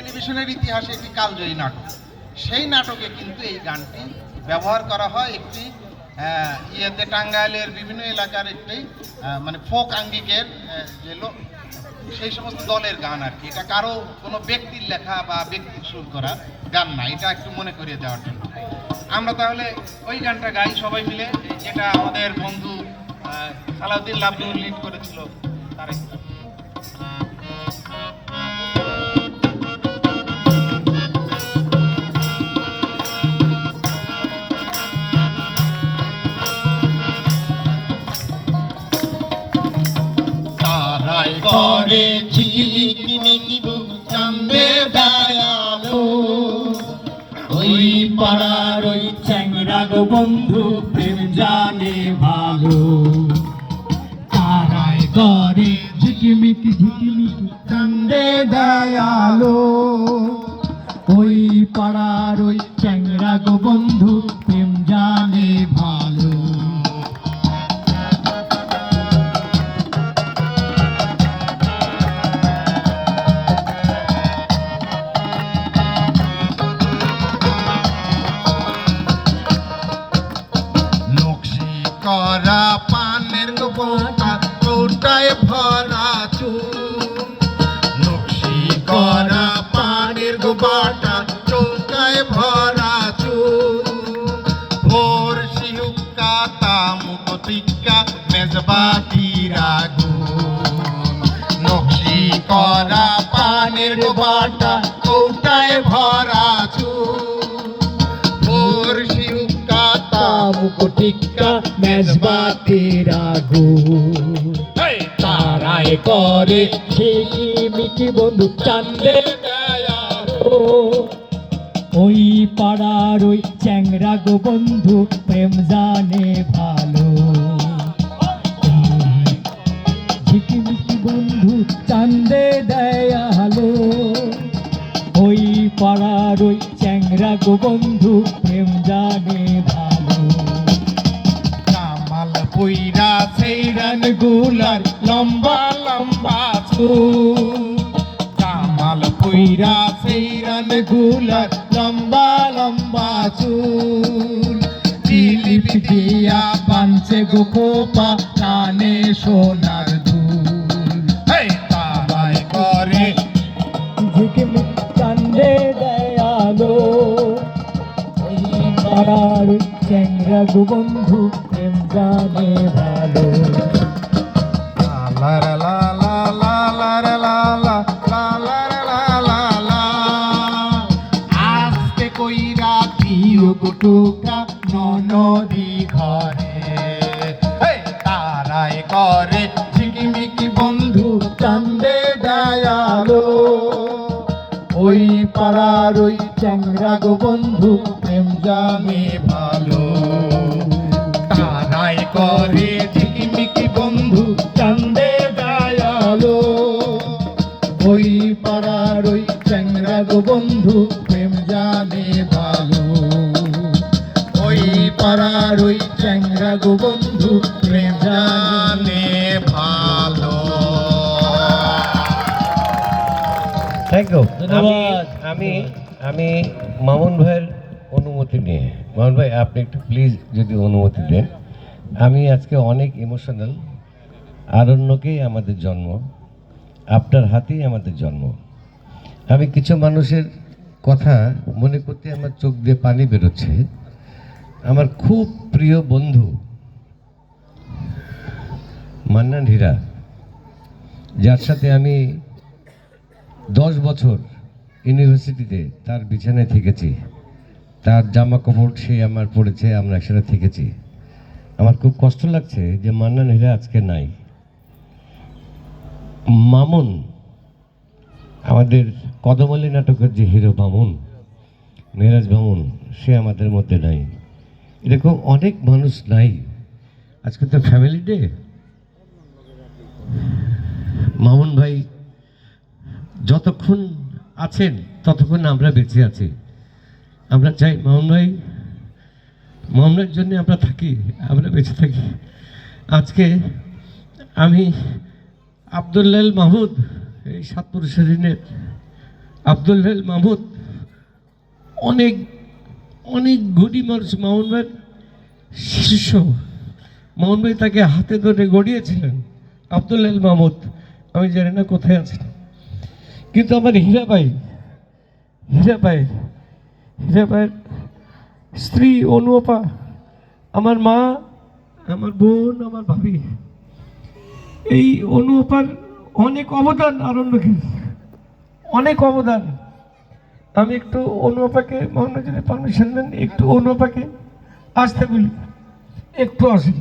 টেলিভিশনের ইতিহাসে একটি কালজয়ী নাটক। সেই নাটকে কিন্তু এই গানটি ব্যবহার করা হয় একটি ইয়েতে, টাঙ্গাইলের বিভিন্ন এলাকার একটি মানে ফোক আঙ্গিকের যে সেই সমস্ত দলের গান আর কি। এটা কারো কোনো ব্যক্তির লেখা বা ব্যক্তির সুর করা গান না, এটা একটু মনে করিয়ে দেওয়ার জন্য আমরা তাহলে ওই গানটা গাই সবাই মিলে, যেটা আমাদের বন্ধু সালাউদ্দিন লাবদুর লিড করেছিল তার একটা। করে ঝিলিমিলি চাঁদে দয়ালো, ওই পাড়ার ওই চ্যাংড়া গো বন্ধু প্রেম জানে ভালো। তারাই করে ঝিকিমিকি ঝিকিমিকি চাঁদে দয়ালো, ওই পাড়ার ওই চ্যাংড়া গো বন্ধু প্রেম জানে ভালো। করা পানের গোটা ওটায় ভরা চুন, নকশি করা পানের গোটা চৌকায় ভরা চুন, ভোর শিহুকা তামুকতিকা মেজবাতির আগুন, নকশি করা পানের গোটা ওটায় ভরা চুন, ভোর শিহুকা তামুকতিকা মেজবাতির আগুন। তারাই করে ঝিকিমিকি বন্ধু চাঁদে দয়ালো, ওই পাড়ার ওই চ্যাংড়া গো বন্ধু প্রেম জানে ভালো। ঝিকিমিকি বন্ধু চাঁদে দয়ালো, ওই পাড়ার ওই চ্যাংড়া গো বন্ধু প্রেম জানে ভালো। কামাল পইরা সেই রান গুলার লম্বা লম্বা চুল, কামাল পইরা সেই রান গুলার লম্বা লম্বা চুল, জিলিপ দিয়া বানছে গো খোপা কানে সোনার দুল। তারাই করে ঝিকিমিকি চাঁদে দয়ালো, ওই পাড়ার চ্যাংড়া গো বন্ধু প্রেম জানে ভালো। লা লা লা লা লা লা লা লা লা লা লা লা, আস্তে কইরা দিও গোটুকা ননদি ঘরে। তারাই করে ঝিকিমিকি বন্ধু চাঁদে দয়ালো, ওই পাড়ার ওই চ্যাংড়া গো বন্ধু প্রেম জানে ভালো। তারাই করে ঝিকিমিকি বন্ধু চাঁদে দয়ালো, ওই পাড়ার ওই চ্যাংড়া গো বন্ধু প্রেম জানে ভালো, ওই পাড়ার ওই চ্যাংড়া গো বন্ধু প্রেম জানে ভালো। Thank you. আমি মামুন ভাইয়ের অনুমতি নিয়ে, মামুন ভাই আপনি একটু প্লিজ যদি অনুমতি দেন। আমি আজকে অনেক ইমোশনাল। আরণ্যকেই আমাদের জন্ম, আপনার হাতেই আমাদের জন্ম। আমি কিছু মানুষের কথা মনে করতে আমার চোখ দিয়ে পানি বেরোচ্ছে। আমার খুব প্রিয় বন্ধু মান্নান হীরা, যার সাথে আমি 10 বছর ইউনিভার্সিটিতে তার বিছানায় থেকেছি, তার জামা কাপড় সে আমার পড়েছে, আমরা একসাথে থেকেছি। আমার খুব কষ্ট লাগছে যে মান্নান হীরা আজকে নাই। মামুন, আমাদের কদমালী নাটকের যে হিরো মামুন, মেরাজ মামুন, সে আমাদের মধ্যে নাই। এরকম অনেক মানুষ নাই। আজকে তো ফ্যামিলি ডে। মামুন ভাই যতক্ষণ আছেন ততক্ষণ আমরা বেঁচে আছি। আমরা চাই মামুন ভাইয়ের জন্য আমরা থাকি, আমরা বেঁচে থাকি। আজকে আমি আব্দুল্লাহ মাহমুদ, এই সাতপুরুষের ঋণের আব্দুল হেল মাহমুদ অনেক অনেক গরিব মানুষ, মামুন ভাইয়ের শিষ্য। মামুন ভাই তাকে হাতে ধরে গড়িয়েছিলেন। আব্দুল হেল মাহমুদ আমি জানি না কোথায় আছেন, কিন্তু আমার হীরা ভাইয়ের স্ত্রী অনুপা, আমার মা, আমার বোন, আমার ভাবি, এই অনুপার অনেক অবদান আরণ্যকে, অনেক অবদান। আমি একটু অনুপাকে মনে যদি পারমিশন দেন, একটু অনুপাকে আসতে বলি, একটু আসেন।